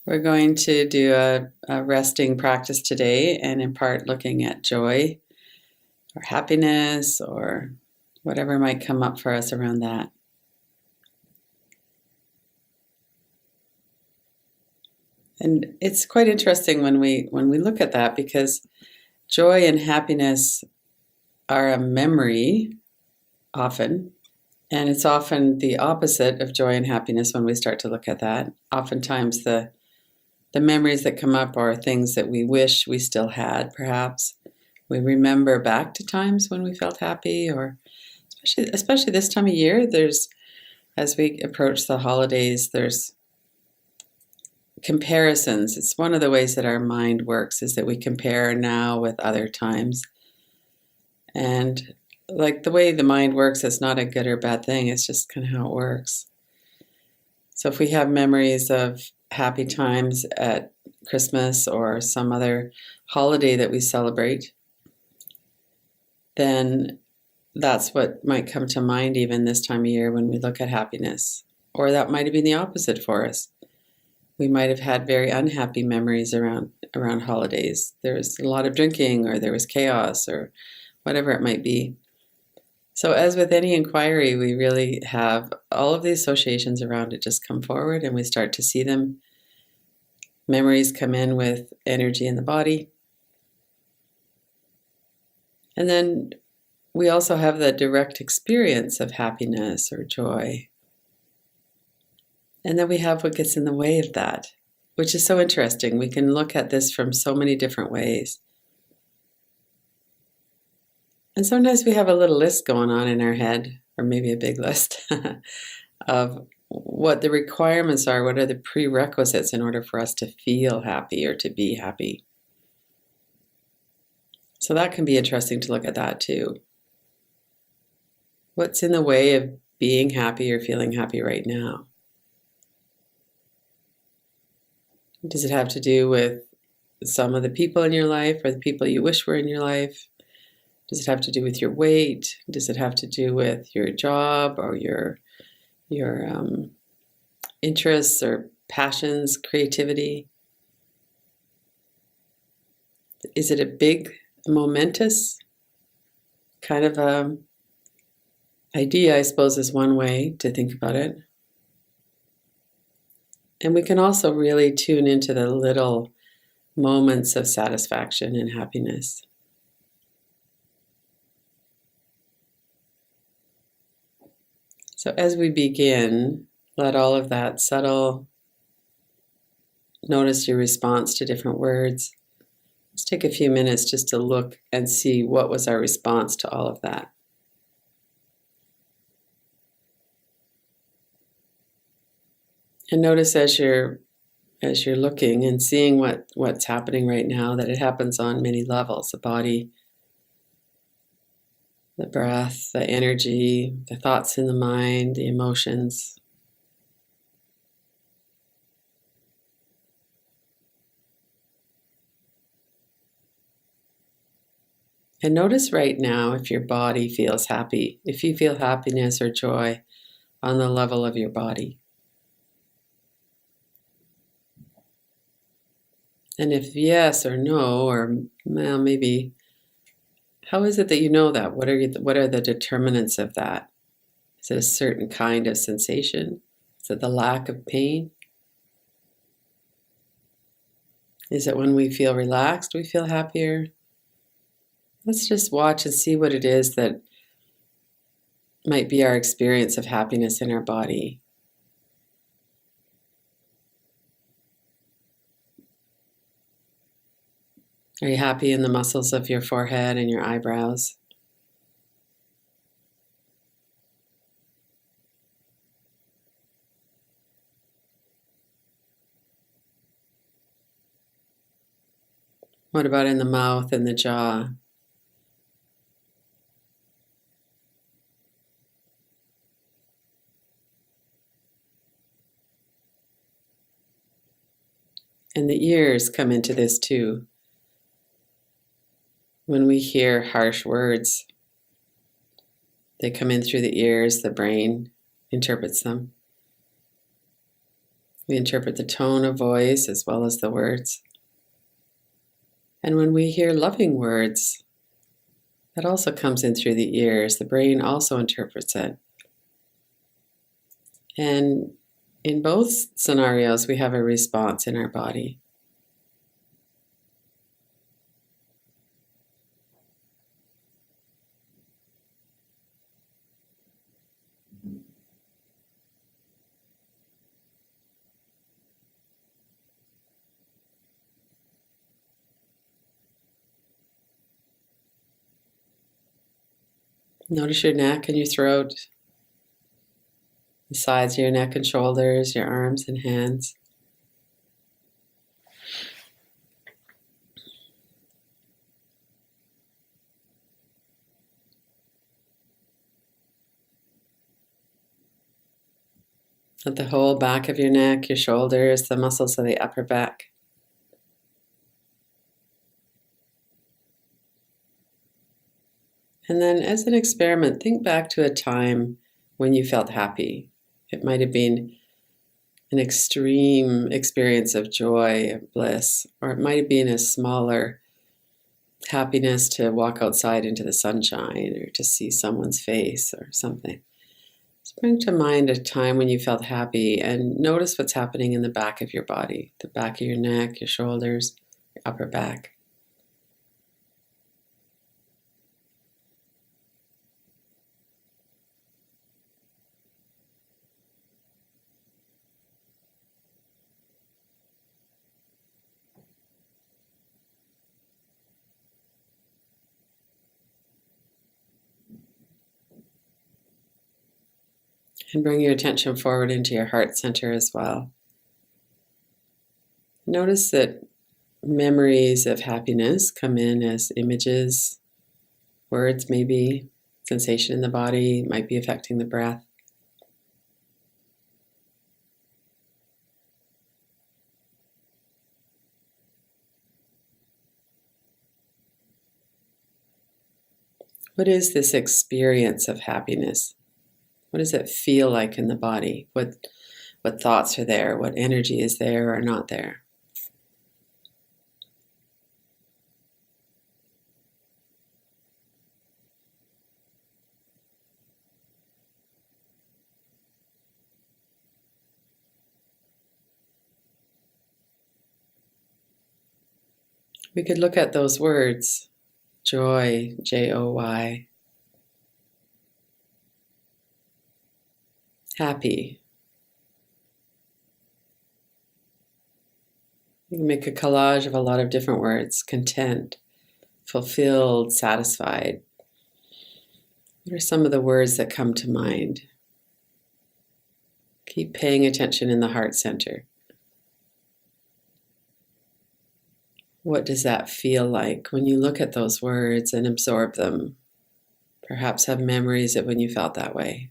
We're going to do a resting practice today, and in part looking at joy or happiness or whatever might come up for us around that. And it's quite interesting when we look at that, because joy and happiness are a memory often, and it's often the opposite of joy and happiness when we start to look at that. Oftentimes the memories that come up are things that we wish we still had, perhaps. We remember back to times when we felt happy, or especially this time of year, as we approach the holidays, there's comparisons. It's one of the ways that our mind works, is that we compare now with other times. And like the way the mind works, it's not a good or bad thing. It's just kind of how it works. So if we have memories of happy times at Christmas or some other holiday that we celebrate, then that's what might come to mind even this time of year when we look at happiness. Or that might have been the opposite for us. We might have had very unhappy memories around holidays. There was a lot of drinking, or there was chaos, or whatever it might be. So as with any inquiry, we really have all of the associations around it just come forward, and we start to see them. Memories come in with energy in the body. And then we also have the direct experience of happiness or joy. And then we have what gets in the way of that, which is so interesting. We can look at this from so many different ways. And sometimes we have a little list going on in our head, or maybe a big list, of what the requirements are, what are the prerequisites in order for us to feel happy or to be happy. So that can be interesting to look at that too. What's in the way of being happy or feeling happy right now? Does it have to do with some of the people in your life, or the people you wish were in your life? Does it have to do with your weight? Does it have to do with your job or your interests or passions, creativity? Is it a big, momentous kind of idea, I suppose, is one way to think about it. And we can also really tune into the little moments of satisfaction and happiness. So as we begin, let all of that settle. Notice your response to different words. Let's take a few minutes just to look and see what was our response to all of that. And notice as you're looking and seeing what's happening right now, that it happens on many levels: the body, the breath, the energy, the thoughts in the mind, the emotions. And notice right now if your body feels happy, if you feel happiness or joy on the level of your body. And if yes or no, or well, maybe, how is it that you know that? What are the determinants of that? Is it a certain kind of sensation? Is it the lack of pain? Is it when we feel relaxed, we feel happier? Let's just watch and see what it is that might be our experience of happiness in our body. Are you happy in the muscles of your forehead and your eyebrows? What about in the mouth and the jaw? And the ears come into this too. When we hear harsh words, they come in through the ears, the brain interprets them. We interpret the tone of voice as well as the words. And when we hear loving words, that also comes in through the ears. The brain also interprets it. And in both scenarios, we have a response in our body. Notice your neck and your throat, the sides of your neck and shoulders, your arms and hands. Let the whole back of your neck, your shoulders, the muscles of the upper back. And then as an experiment, think back to a time when you felt happy. It might have been an extreme experience of joy, of bliss, or it might have been a smaller happiness to walk outside into the sunshine or to see someone's face or something. Just bring to mind a time when you felt happy and notice what's happening in the back of your body, the back of your neck, your shoulders, your upper back. And bring your attention forward into your heart center as well. Notice that memories of happiness come in as images, words maybe, sensation in the body, might be affecting the breath. What is this experience of happiness? What does it feel like in the body? What thoughts are there? What energy is there or not there? We could look at those words, joy, Joy, happy. You can make a collage of a lot of different words, content, fulfilled, satisfied. What are some of the words that come to mind? Keep paying attention in the heart center. What does that feel like when you look at those words and absorb them? Perhaps have memories of when you felt that way.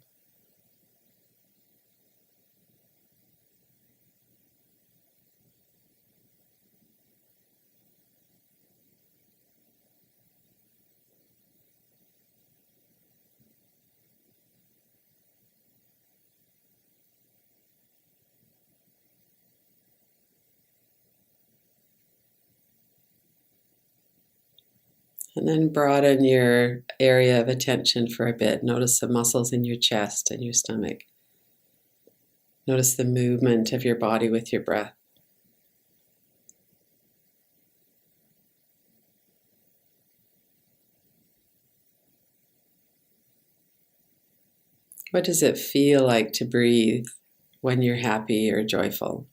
And then broaden your area of attention for a bit. Notice the muscles in your chest and your stomach. Notice the movement of your body with your breath. What does it feel like to breathe when you're happy or joyful?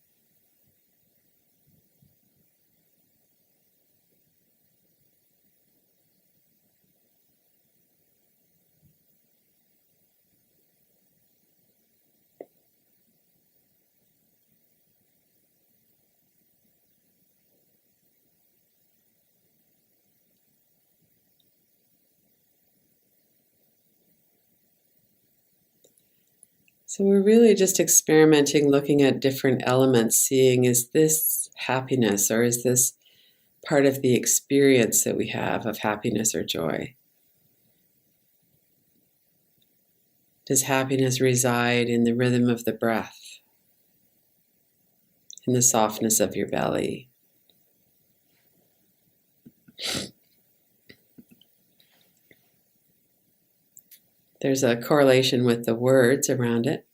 So we're really just experimenting, looking at different elements, seeing, is this happiness or is this part of the experience that we have of happiness or joy? Does happiness reside in the rhythm of the breath? in the softness of your belly. There's a correlation with the words around it.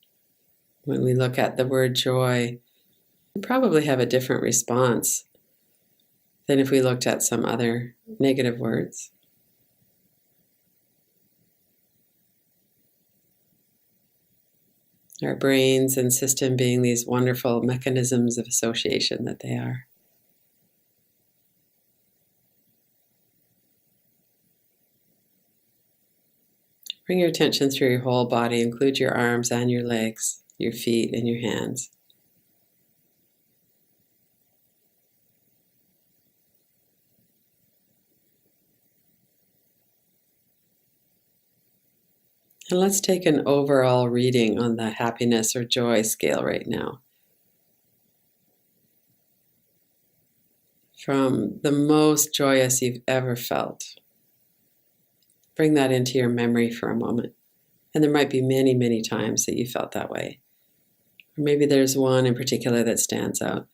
When we look at the word joy, we probably have a different response than if we looked at some other negative words. Our brains and system being these wonderful mechanisms of association that they are. Bring your attention through your whole body, include your arms and your legs, your feet and your hands. And let's take an overall reading on the happiness or joy scale right now. From the most joyous you've ever felt. Bring that into your memory for a moment. And there might be many, many times that you felt that way. Or maybe there's one in particular that stands out.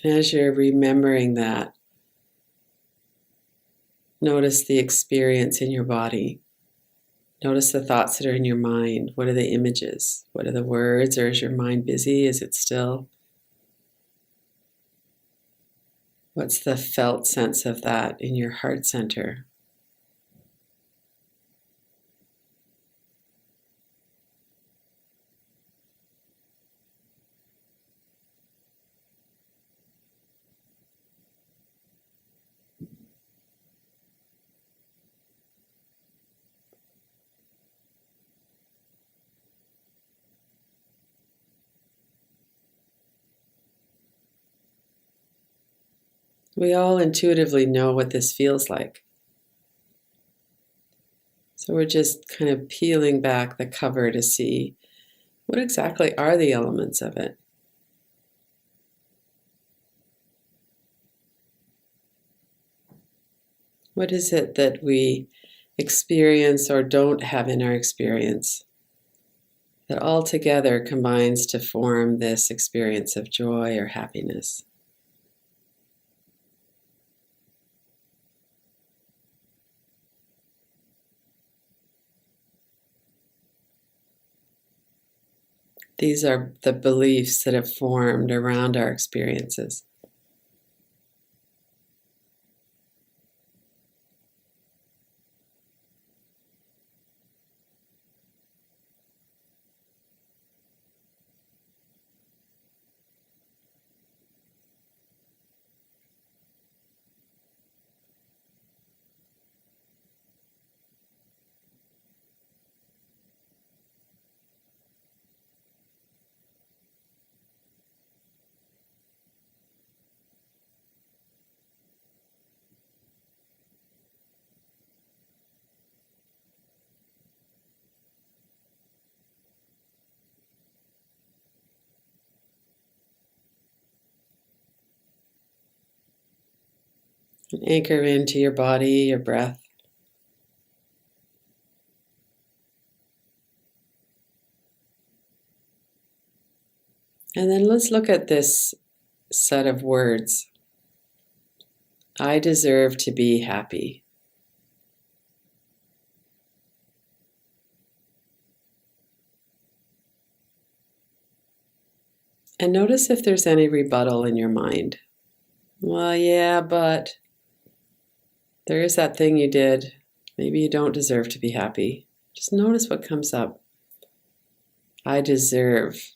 And as you're remembering that, notice the experience in your body. Notice the thoughts that are in your mind. What are the images? What are the words? Or is your mind busy? Is it still? What's the felt sense of that in your heart center? We all intuitively know what this feels like. So we're just kind of peeling back the cover to see what exactly are the elements of it. What is it that we experience or don't have in our experience that all together combines to form this experience of joy or happiness? These are the beliefs that have formed around our experiences. And anchor into your body, your breath. And then let's look at this set of words. I deserve to be happy. And notice if there's any rebuttal in your mind. Well, yeah, but there is that thing you did. Maybe you don't deserve to be happy. Just notice what comes up. I deserve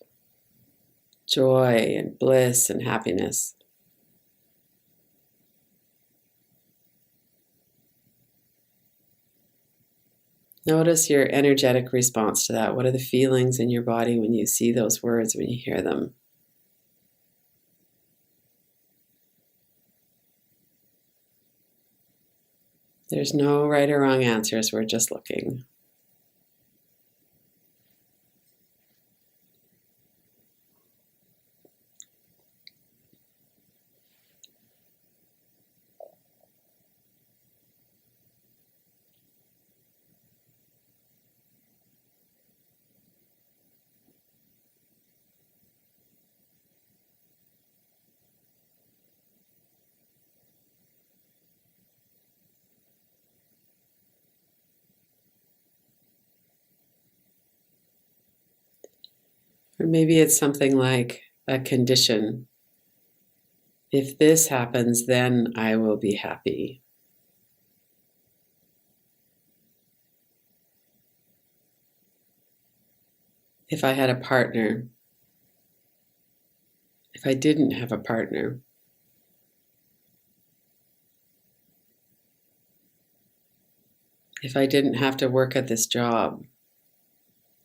joy and bliss and happiness. Notice your energetic response to that. What are the feelings in your body when you see those words, when you hear them? There's no right or wrong answers. We're just looking. Or maybe it's something like a condition. If this happens, then I will be happy. If I had a partner. If I didn't have a partner. If I didn't have to work at this job.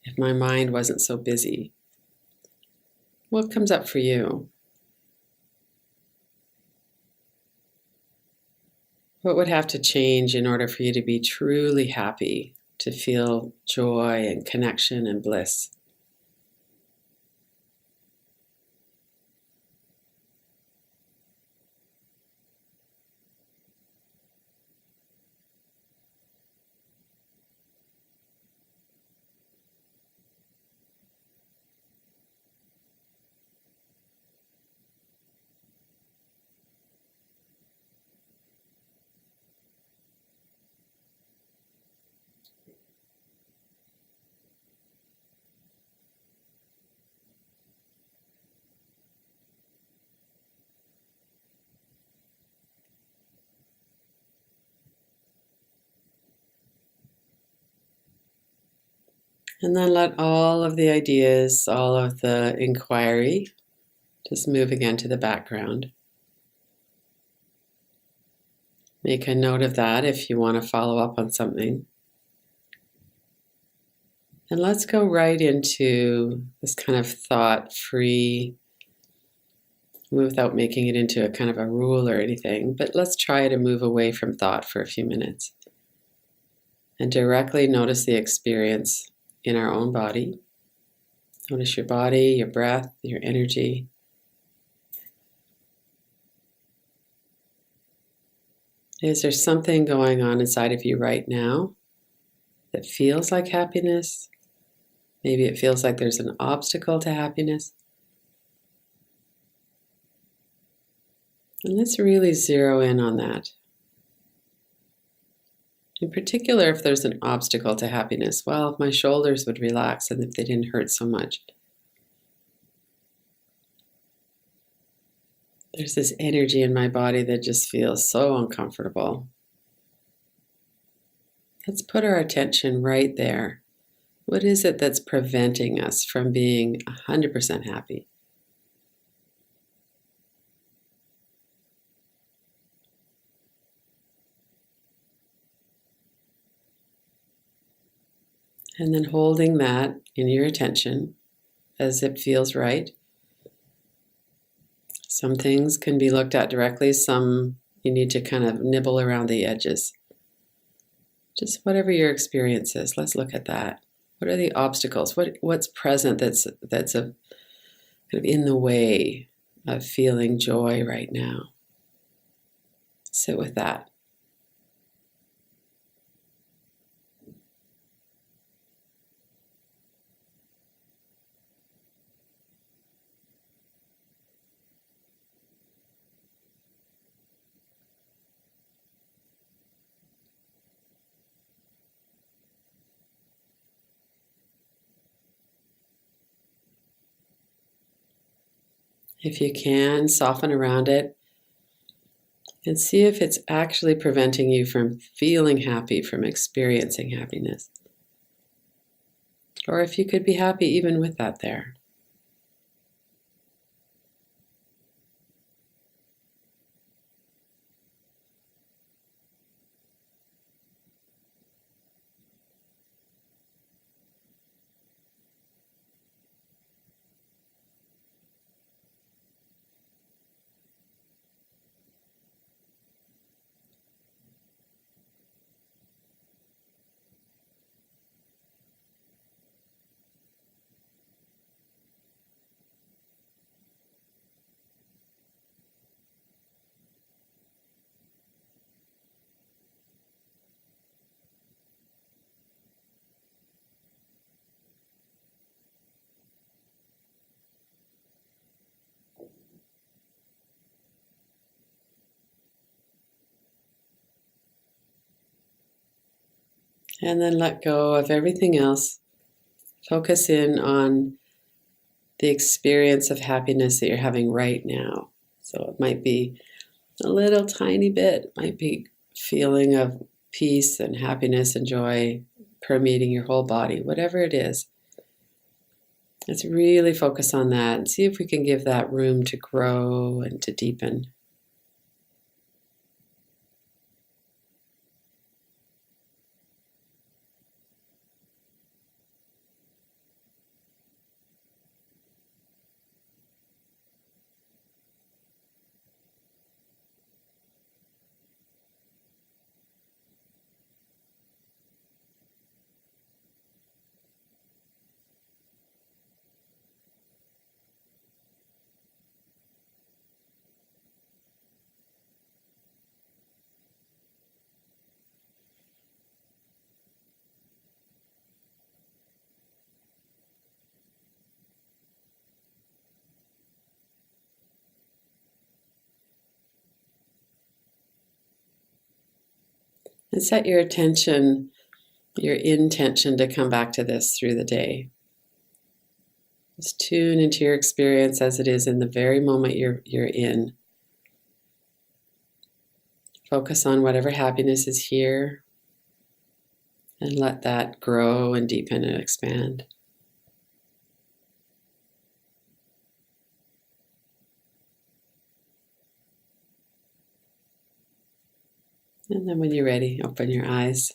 If my mind wasn't so busy. What comes up for you? What would have to change in order for you to be truly happy, to feel joy and connection and bliss? And then let all of the ideas, all of the inquiry, just move again to the background. Make a note of that if you want to follow up on something. And let's go right into this kind of thought-free, without making it into a kind of a rule or anything, but let's try to move away from thought for a few minutes and directly notice the experience in our own body. Notice your body, your breath, your energy. Is there something going on inside of you right now that feels like happiness? Maybe it feels like there's an obstacle to happiness. And let's really zero in on that. In particular, if there's an obstacle to happiness, well, if my shoulders would relax and if they didn't hurt so much. There's this energy in my body that just feels so uncomfortable. Let's put our attention right there. What is it that's preventing us from being 100% happy? And then holding that in your attention as it feels right. Some things can be looked at directly, some you need to kind of nibble around the edges. Just whatever your experience is, let's look at that. What are the obstacles? What's present that's a kind of in the way of feeling joy right now? Sit with that. If you can, soften around it and see if it's actually preventing you from feeling happy, from experiencing happiness. Or if you could be happy even with that there. And then let go of everything else. Focus in on the experience of happiness that you're having right now. So it might be a little tiny bit, it might be feeling of peace and happiness and joy permeating your whole body, whatever it is. Let's really focus on that and see if we can give that room to grow and to deepen. And set your attention, your intention to come back to this through the day. Just tune into your experience as it is in the very moment you're in. Focus on whatever happiness is here and let that grow and deepen and expand. And then when you're ready, open your eyes.